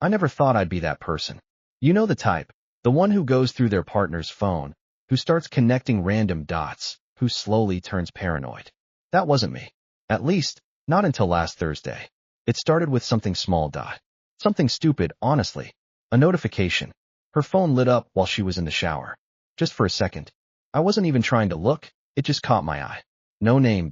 I never thought I'd be that person. You know the type. The one who goes through their partner's phone, who starts connecting random dots, who slowly turns paranoid. That wasn't me. At least, not until last Thursday. It started with something small. Something stupid, honestly. A notification. Her phone lit up while she was in the shower. Just for a second. I wasn't even trying to look, it just caught my eye. No name.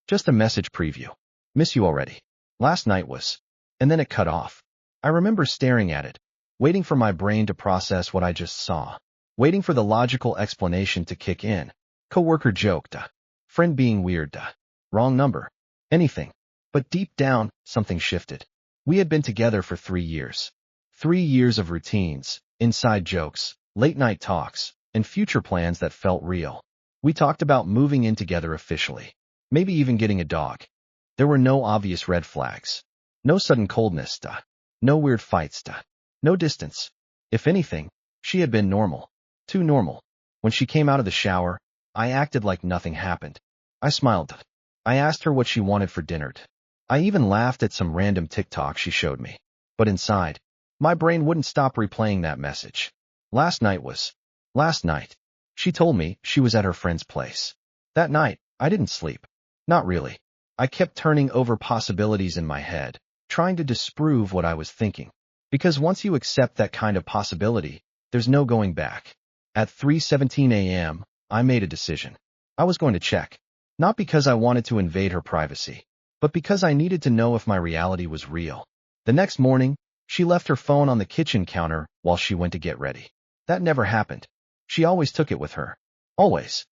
Just a message preview. Miss you already. Last night was. And then it cut off. I remember staring at it, waiting for my brain to process what I just saw, waiting for the logical explanation to kick in. Coworker joke. Friend being weird. Wrong number. Anything. But deep down, something shifted. We had been together for 3 years. 3 years of routines, inside jokes, late-night talks, and future plans that felt real. We talked about moving in together officially, maybe even getting a dog. There were no obvious red flags. No sudden coldness. No weird fights. No distance. If anything, she had been normal. Too normal. When she came out of the shower, I acted like nothing happened. I smiled. I asked her what she wanted for dinner. I even laughed at some random TikTok she showed me. But inside, my brain wouldn't stop replaying that message. Last night was. Last night. She told me she was at her friend's place. That night, I didn't sleep. Not really. I kept turning over possibilities in my head, trying to disprove what I was thinking. Because once you accept that kind of possibility, there's no going back. At 3:17 a.m., I made a decision. I was going to check. Not because I wanted to invade her privacy, but because I needed to know if my reality was real. The next morning, she left her phone on the kitchen counter while she went to get ready. That never happened. She always took it with her. Always.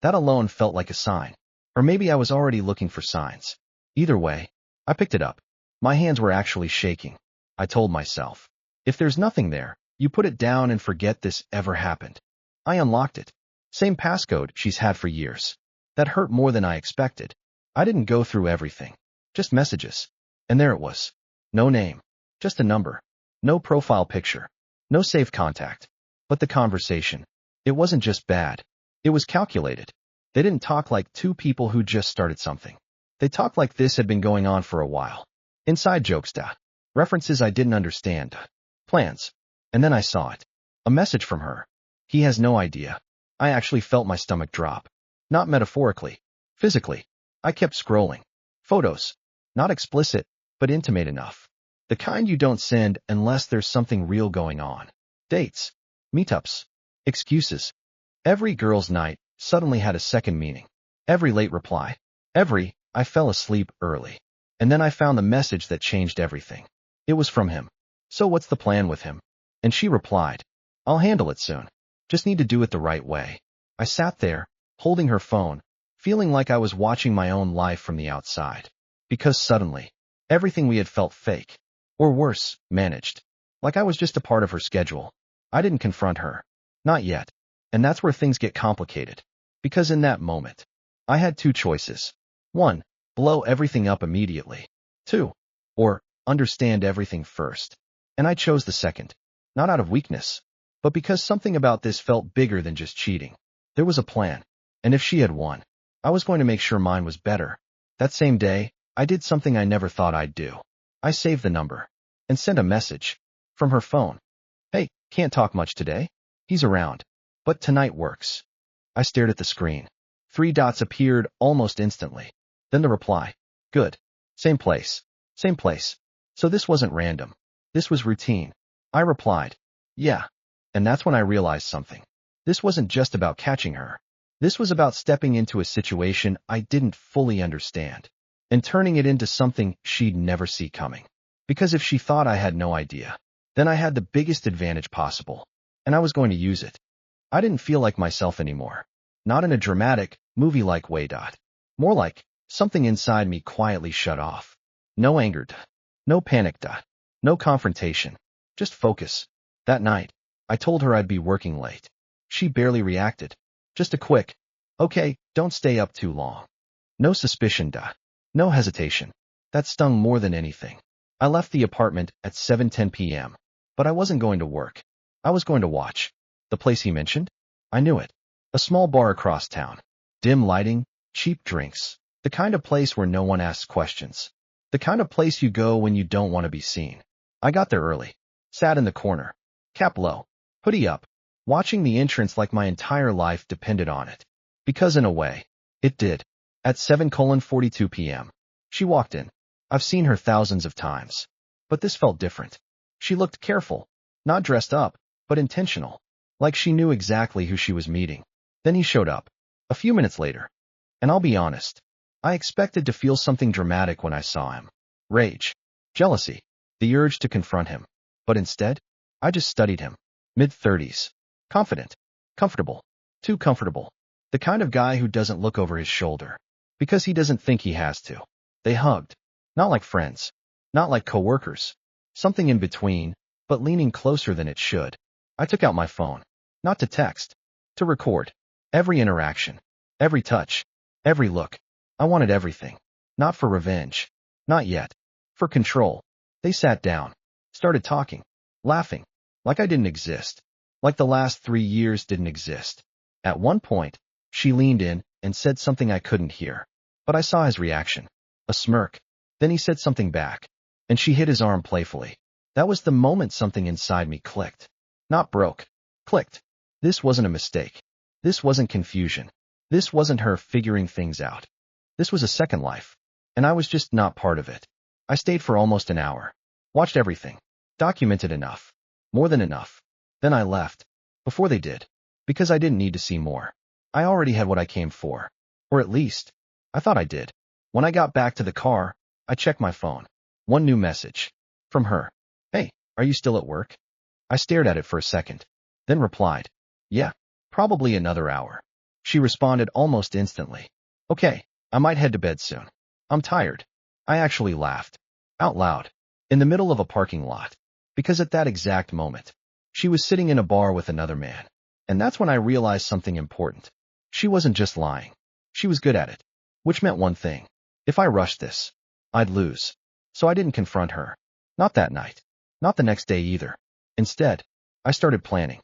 That alone felt like a sign. Or maybe I was already looking for signs. Either way, I picked it up. My hands were actually shaking. I told myself, if there's nothing there, you put it down and forget this ever happened. I unlocked it. Same passcode she's had for years. That hurt more than I expected. I didn't go through everything. Just messages. And there it was. No name. Just a number. No profile picture. No saved contact. But the conversation. It wasn't just bad. It was calculated. They didn't talk like two people who just started something. They talked like this had been going on for a while. Inside jokes. References I didn't understand. Plans. And then I saw it. A message from her. He has no idea. I actually felt my stomach drop. Not metaphorically. Physically. I kept scrolling. Photos. Not explicit, but intimate enough. The kind you don't send unless there's something real going on. Dates. Meetups. Excuses. Every girl's night suddenly had a second meaning. Every late reply. Every, I fell asleep early. And then I found the message that changed everything. It was from him. So what's the plan with him? And she replied, I'll handle it soon. Just need to do it the right way. I sat there, holding her phone, feeling like I was watching my own life from the outside. Because suddenly, everything we had felt fake. Or worse, managed. Like I was just a part of her schedule. I didn't confront her. Not yet. And that's where things get complicated. Because in that moment, I had two choices. 1. Blow everything up immediately. 2. Or, understand everything first. And I chose the second. Not out of weakness, but because something about this felt bigger than just cheating. There was a plan. And if she had won, I was going to make sure mine was better. That same day, I did something I never thought I'd do. I saved the number. And sent a message. From her phone. Hey, can't talk much today? He's around. But tonight works. I stared at the screen. 3 dots appeared almost instantly. Then the reply. Good. Same place. Same place. So this wasn't random. This was routine. I replied. Yeah. And that's when I realized something. This wasn't just about catching her. This was about stepping into a situation I didn't fully understand. And turning it into something she'd never see coming. Because if she thought I had no idea, then I had the biggest advantage possible. And I was going to use it. I didn't feel like myself anymore. Not in a dramatic, movie-like way. More like, something inside me quietly shut off. No anger. No panic. No confrontation. Just focus. That night, I told her I'd be working late. She barely reacted. Just a quick, okay, don't stay up too long. No suspicion. No hesitation. That stung more than anything. I left the apartment at 7:10 p.m. But I wasn't going to work. I was going to watch. The place he mentioned? I knew it. A small bar across town. Dim lighting, cheap drinks. The kind of place where no one asks questions. The kind of place you go when you don't want to be seen. I got there early. Sat in the corner, cap low, hoodie up, watching the entrance like my entire life depended on it. Because in a way, it did. At 7:42 p.m., she walked in. I've seen her thousands of times. But this felt different. She looked careful, not dressed up, but intentional, like she knew exactly who she was meeting. Then he showed up, a few minutes later. And I'll be honest, I expected to feel something dramatic when I saw him. Rage, jealousy, the urge to confront him. But instead, I just studied him. Mid-30s. Confident. Comfortable. Too comfortable. The kind of guy who doesn't look over his shoulder. Because he doesn't think he has to. They hugged. Not like friends. Not like coworkers. Something in between, but leaning closer than it should. I took out my phone. Not to text. To record. Every interaction. Every touch. Every look. I wanted everything. Not for revenge. Not yet. For control. They sat down. Started talking. Laughing. Like I didn't exist. Like the last 3 years didn't exist. At one point, she leaned in and said something I couldn't hear. But I saw his reaction. A smirk. Then he said something back. And she hit his arm playfully. That was the moment something inside me clicked. Not broke. Clicked. This wasn't a mistake. This wasn't confusion. This wasn't her figuring things out. This was a second life. And I was just not part of it. I stayed for almost an hour. Watched everything. Documented enough. More than enough. Then I left. Before they did. Because I didn't need to see more. I already had what I came for. Or at least, I thought I did. When I got back to the car, I checked my phone. One new message. From her. Hey, are you still at work? I stared at it for a second. Then replied. Yeah, probably another hour. She responded almost instantly. Okay, I might head to bed soon. I'm tired. I actually laughed. Out loud. In the middle of a parking lot. Because at that exact moment, she was sitting in a bar with another man. And that's when I realized something important. She wasn't just lying. She was good at it. Which meant one thing. If I rushed this, I'd lose. So I didn't confront her. Not that night. Not the next day either. Instead, I started planning.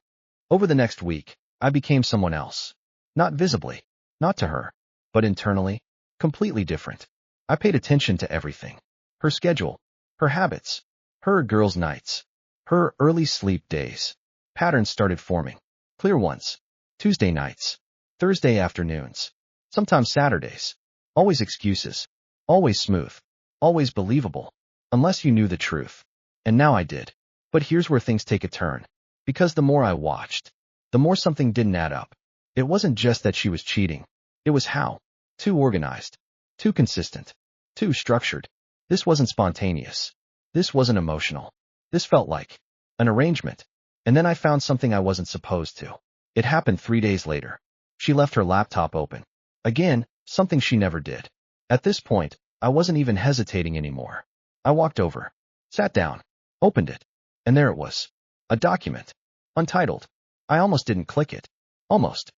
Over the next week, I became someone else. Not visibly. Not to her. But internally. Completely different. I paid attention to everything. Her schedule. Her habits. Her girls' nights. Her early sleep days. Patterns started forming. Clear ones. Tuesday nights. Thursday afternoons. Sometimes Saturdays. Always excuses. Always smooth. Always believable. Unless you knew the truth. And now I did. But here's where things take a turn. Because the more I watched, the more something didn't add up. It wasn't just that she was cheating. It was how. Too organized. Too consistent. Too structured. This wasn't spontaneous. This wasn't emotional. This felt like an arrangement. And then I found something I wasn't supposed to. It happened 3 days later. She left her laptop open. Again, something she never did. At this point, I wasn't even hesitating anymore. I walked over, sat down, opened it, and there it was. A document. Untitled. I almost didn't click it. Almost.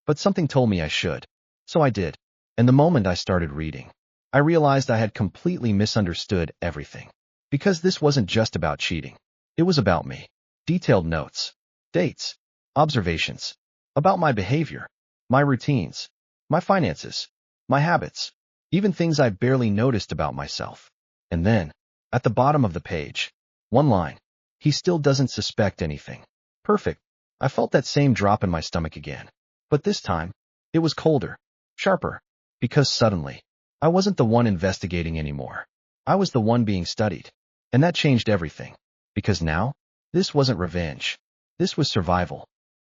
But something told me I should. So I did. And the moment I started reading, I realized I had completely misunderstood everything. Because this wasn't just about cheating. It was about me. Detailed notes. Dates. Observations. About my behavior. My routines. My finances. My habits. Even things I barely noticed about myself. And then, at the bottom of the page, one line. He still doesn't suspect anything. Perfect. I felt that same drop in my stomach again. But this time, it was colder. Sharper. Because suddenly, I wasn't the one investigating anymore. I was the one being studied. And that changed everything. Because now, this wasn't revenge. This was survival.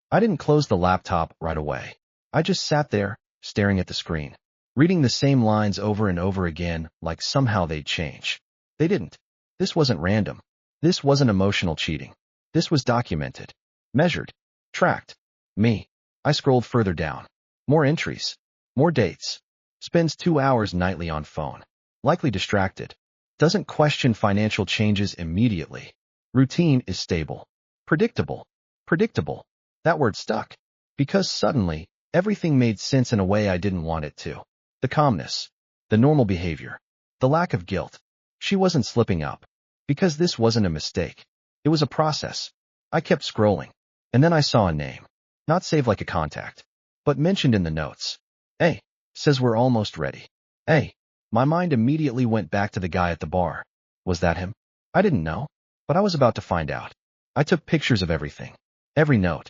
I didn't close the laptop right away. I just sat there, staring at the screen, reading the same lines over and over again, like somehow they'd change. They didn't. This wasn't random. This wasn't emotional cheating. This was documented. Measured. Tracked. Me. I scrolled further down. More entries. More dates. Spends 2 hours nightly on phone. Likely distracted. Doesn't question financial changes immediately. Routine is stable. Predictable. Predictable. That word stuck. Because suddenly, everything made sense in a way I didn't want it to. The calmness. The normal behavior. The lack of guilt. She wasn't slipping up. Because this wasn't a mistake. It was a process. I kept scrolling. And then I saw a name. Not saved like a contact. But mentioned in the notes. Hey, says we're almost ready. Hey. My mind immediately went back to the guy at the bar. Was that him? I didn't know. But I was about to find out. I took pictures of everything. Every note.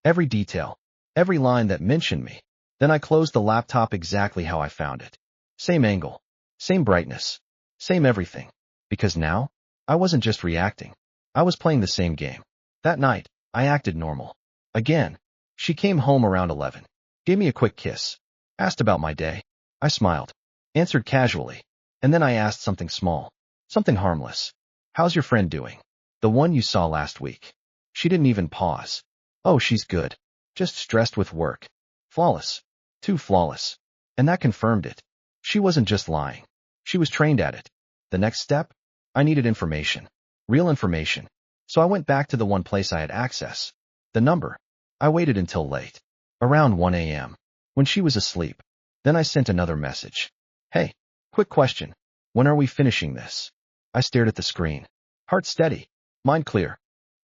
Every detail. Every line that mentioned me. Then I closed the laptop exactly how I found it. Same angle. Same brightness. Same everything. Because now, I wasn't just reacting. I was playing the same game. That night, I acted normal. Again. She came home around 11. Gave me a quick kiss. Asked about my day. I smiled. Answered casually. And then I asked something small. Something harmless. How's your friend doing? The one you saw last week. She didn't even pause. Oh, she's good. Just stressed with work. Flawless. Too flawless. And that confirmed it. She wasn't just lying. She was trained at it. The next step? I needed information. Real information. So I went back to the one place I had access. The number. I waited until late. Around 1 a.m. When she was asleep. Then I sent another message. Hey, quick question. When are we finishing this? I stared at the screen. Heart steady. Mind clear.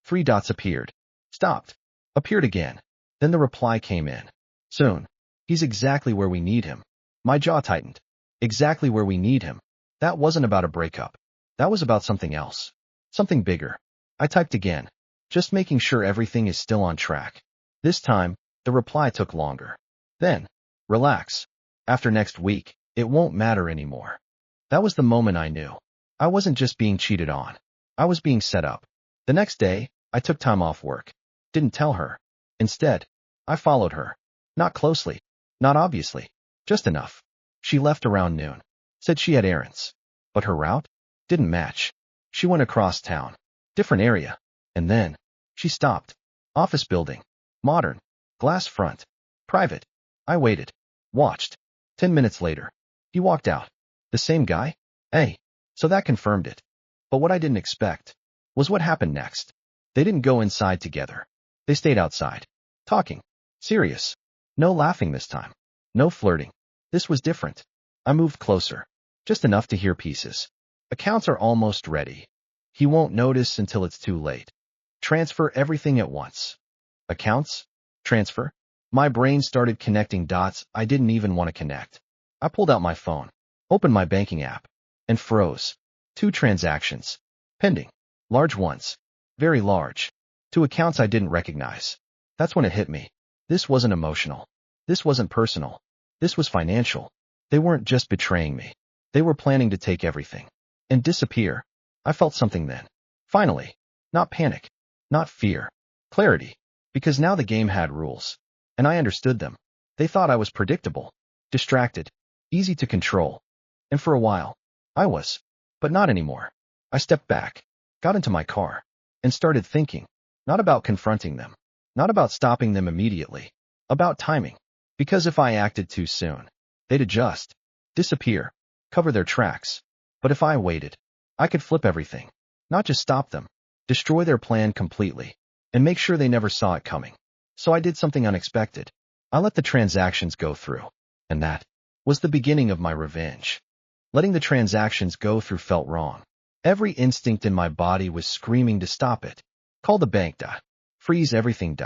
3 dots appeared. Stopped. Appeared again. Then the reply came in. Soon. He's exactly where we need him. My jaw tightened. Exactly where we need him. That wasn't about a breakup. That was about something else. Something bigger. I typed again. Just making sure everything is still on track. This time, the reply took longer. Then, relax. After next week, it won't matter anymore. That was the moment I knew. I wasn't just being cheated on. I was being set up. The next day, I took time off work. Didn't tell her. Instead, I followed her. Not closely. Not obviously. Just enough. She left around noon. Said she had errands. But her route? Didn't match. She went across town. Different area. And then, she stopped. Office building. Modern. Glass front. Private. I waited. Watched. 10 minutes later. He walked out. The same guy? Hey. So that confirmed it. But what I didn't expect was what happened next. They didn't go inside together. They stayed outside. Talking. Serious. No laughing this time. No flirting. This was different. I moved closer. Just enough to hear pieces. Accounts are almost ready. He won't notice until it's too late. Transfer everything at once. Accounts? Transfer? My brain started connecting dots I didn't even want to connect. I pulled out my phone, opened my banking app, and froze. 2 transactions. Pending. Large ones. Very large. 2 accounts I didn't recognize. That's when it hit me. This wasn't emotional. This wasn't personal. This was financial. They weren't just betraying me. They were planning to take everything. And disappear. I felt something then. Finally. Not panic. Not fear. Clarity. Because now the game had rules. And I understood them. They thought I was predictable. Distracted. Easy to control. And for a while, I was. But not anymore. I stepped back. Got into my car. And started thinking. Not about confronting them. Not about stopping them immediately. About timing. Because if I acted too soon, they'd adjust. Disappear. Cover their tracks. But if I waited, I could flip everything. Not just stop them. Destroy their plan completely. And make sure they never saw it coming. So I did something unexpected. I let the transactions go through. And that was the beginning of my revenge. Letting the transactions go through felt wrong. Every instinct in my body was screaming to stop it. Call the bank. Freeze everything.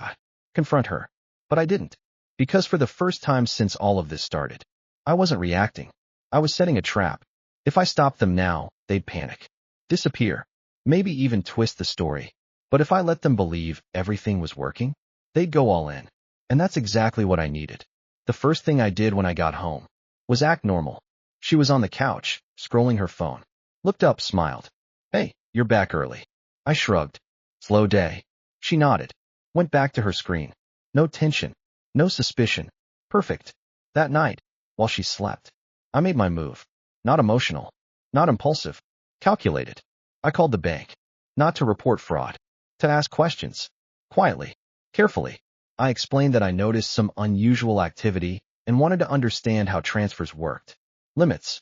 Confront her. But I didn't. Because for the first time since all of this started, I wasn't reacting. I was setting a trap. If I stopped them now, they'd panic. Disappear. Maybe even twist the story. But if I let them believe everything was working, they'd go all in. And that's exactly what I needed. The first thing I did when I got home was act normal. She was on the couch, scrolling her phone. Looked up, smiled. Hey, you're back early. I shrugged. Slow day. She nodded. Went back to her screen. No tension. No suspicion. Perfect. That night, while she slept, I made my move. Not emotional. Not impulsive. Calculated. I called the bank. Not to report fraud. To ask questions. Quietly. Carefully. I explained that I noticed some unusual activity and wanted to understand how transfers worked. Limits.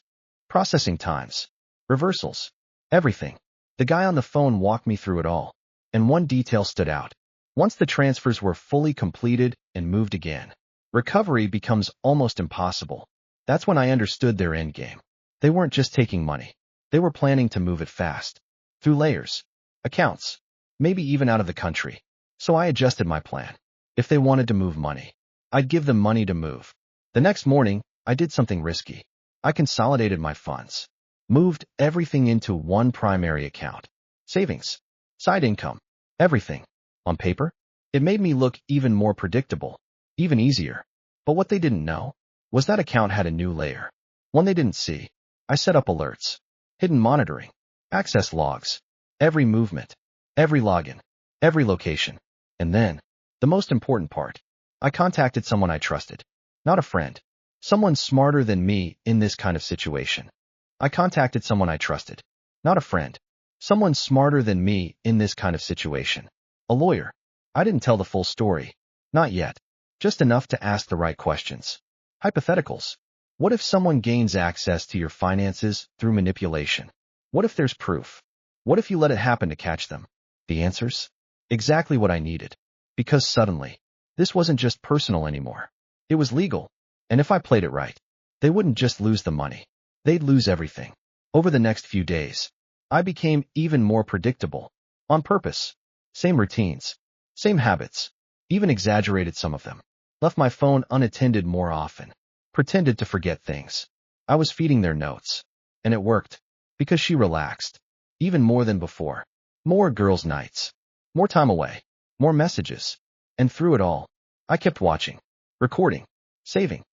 Processing times. Reversals. Everything. The guy on the phone walked me through it all. And one detail stood out. Once the transfers were fully completed and moved again, recovery becomes almost impossible. That's when I understood their endgame. They weren't just taking money. They were planning to move it fast. Through layers. Accounts. Maybe even out of the country. So I adjusted my plan. If they wanted to move money, I'd give them money to move. The next morning, I did something risky. I consolidated my funds. Moved everything into one primary account. Savings. Side income. Everything. On paper, it made me look even more predictable, even easier. But what they didn't know was that account had a new layer. One they didn't see. I set up alerts, hidden monitoring, access logs, every movement, every login, every location. And then, the most important part, I contacted someone I trusted. Not a friend. Someone smarter than me in this kind of situation. I contacted someone I trusted. Not a friend. Someone smarter than me in this kind of situation. A lawyer. I didn't tell the full story. Not yet. Just enough to ask the right questions. Hypotheticals. What if someone gains access to your finances through manipulation? What if there's proof? What if you let it happen to catch them? The answers? Exactly what I needed. Because suddenly, this wasn't just personal anymore. It was legal. And if I played it right, they wouldn't just lose the money. They'd lose everything. Over the next few days, I became even more predictable. On purpose. Same routines. Same habits. Even exaggerated some of them. Left my phone unattended more often. Pretended to forget things. I was feeding their notes. And it worked. Because she relaxed. Even more than before. More girls' nights. More time away. More messages. And through it all, I kept watching. Recording. Saving.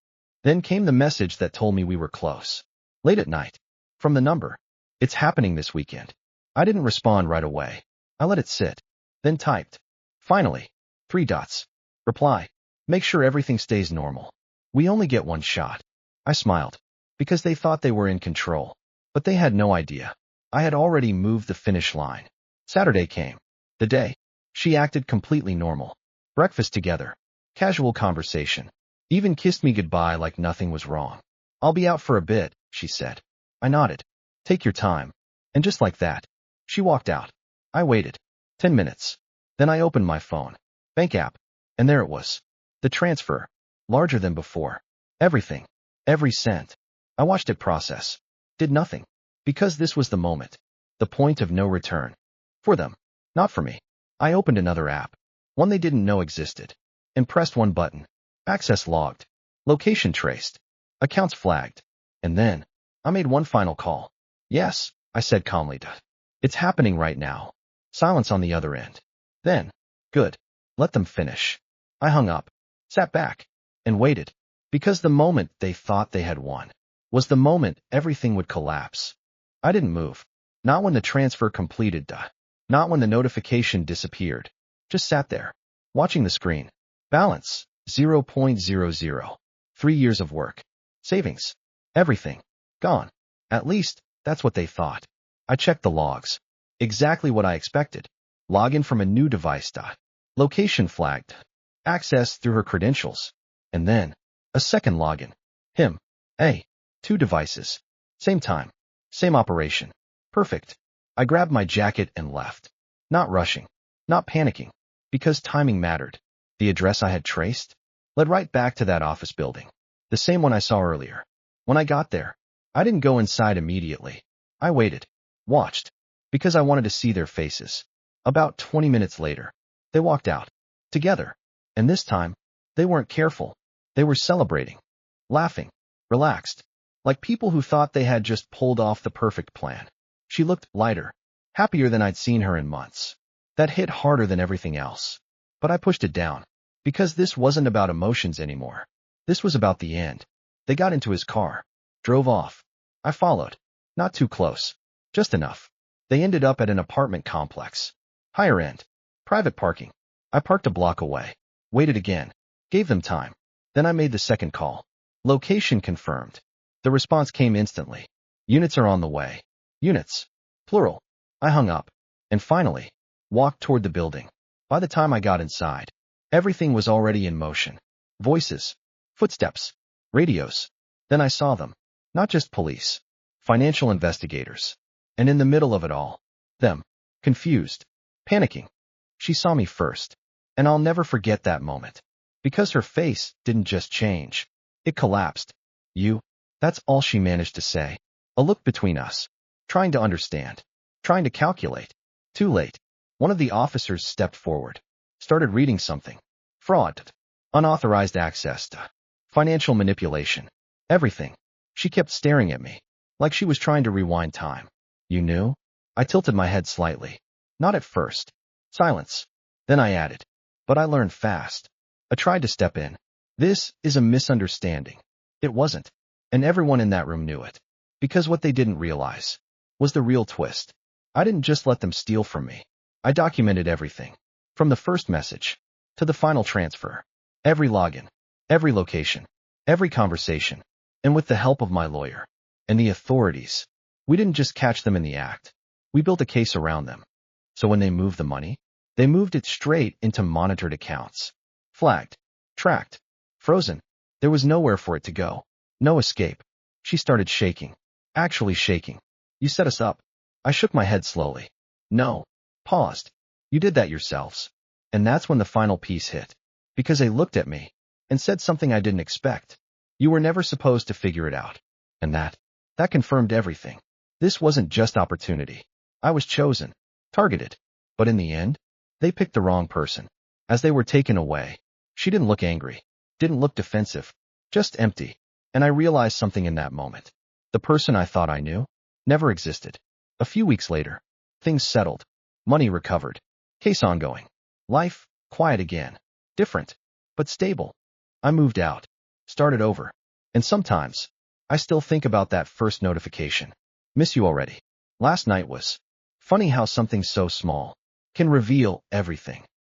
Then came the message that told me we were close. Late at night. From the number. It's happening this weekend. I didn't respond right away. I let it sit. Then typed. Finally. 3 dots. Reply. Make sure everything stays normal. We only get one shot. I smiled. Because they thought they were in control. But they had no idea. I had already moved the finish line. Saturday came. The day. She acted completely normal. Breakfast together. Casual conversation. Even kissed me goodbye like nothing was wrong. I'll be out for a bit, she said. I nodded. Take your time. And just like that, she walked out. I waited. 10 minutes. Then I opened my phone. Bank app. And there it was. The transfer. Larger than before. Everything. Every cent. I watched it process. Did nothing. Because this was the moment. The point of no return. For them. Not for me. I opened another app. One they didn't know existed. And pressed one button. Access logged. Location traced. Accounts flagged. And then, I made one final call. Yes, I said calmly. It's happening right now. Silence on the other end. Then, good. Let them finish. I hung up. Sat back. And waited. Because the moment they thought they had won was the moment everything would collapse. I didn't move. Not when the transfer completed. Not when the notification disappeared. Just sat there. Watching the screen. Balance. 0.00. 3 years of work. Savings. Everything. Gone. At least, that's what they thought. I checked the logs. Exactly what I expected. Login from a new device. Location flagged. Access through her credentials. And then, a second login. Him. 2 devices. Same time. Same operation. Perfect. I grabbed my jacket and left. Not rushing. Not panicking. Because timing mattered. The address I had traced led right back to that office building. The same one I saw earlier. When I got there, I didn't go inside immediately. I waited. Watched. Because I wanted to see their faces. About 20 minutes later, they walked out. Together. And this time, they weren't careful. They were celebrating. Laughing. Relaxed. Like people who thought they had just pulled off the perfect plan. She looked lighter. Happier than I'd seen her in months. That hit harder than everything else. But I pushed it down. Because this wasn't about emotions anymore. This was about the end. They got into his car. Drove off. I followed. Not too close. Just enough. They ended up at an apartment complex. Higher end. Private parking. I parked a block away. Waited again. Gave them time. Then I made the second call. Location confirmed. The response came instantly. Units are on the way. Units. Plural. I hung up. And finally, walked toward the building. By the time I got inside, everything was already in motion. Voices. Footsteps. Radios. Then I saw them. Not just police. Financial investigators. And in the middle of it all, them. Confused. Panicking. She saw me first. And I'll never forget that moment. Because her face didn't just change. It collapsed. You. That's all she managed to say. A look between us. Trying to understand. Trying to calculate. Too late. One of the officers stepped forward. Started reading something. Fraud. Unauthorized access to. Financial manipulation. Everything. She kept staring at me. Like she was trying to rewind time. You knew? I tilted my head slightly. Not at first. Silence. Then I added, but I learned fast. I tried to step in. This is a misunderstanding. It wasn't. And everyone in that room knew it. Because what they didn't realize was the real twist. I didn't just let them steal from me. I documented everything. From the first message to the final transfer. Every login. Every location. Every conversation. And with the help of my lawyer and the authorities, we didn't just catch them in the act. We built a case around them. So when they moved the money, they moved it straight into monitored accounts. Flagged. Tracked. Frozen. There was nowhere for it to go. No escape. She started shaking. Actually shaking. You set us up. I shook my head slowly. No. Paused. You did that yourselves. And that's when the final piece hit. Because they looked at me and said something I didn't expect. You were never supposed to figure it out. And that confirmed everything. This wasn't just opportunity. I was chosen. Targeted. But in the end, they picked the wrong person. As they were taken away, she didn't look angry. Didn't look defensive. Just empty. And I realized something in that moment. The person I thought I knew never existed. A few weeks later, things settled. Money recovered. Case ongoing. Life, quiet again. Different, but stable. I moved out. Started over. And sometimes, I still think about that first notification. Miss you already. Last night was funny how something so small can reveal everything.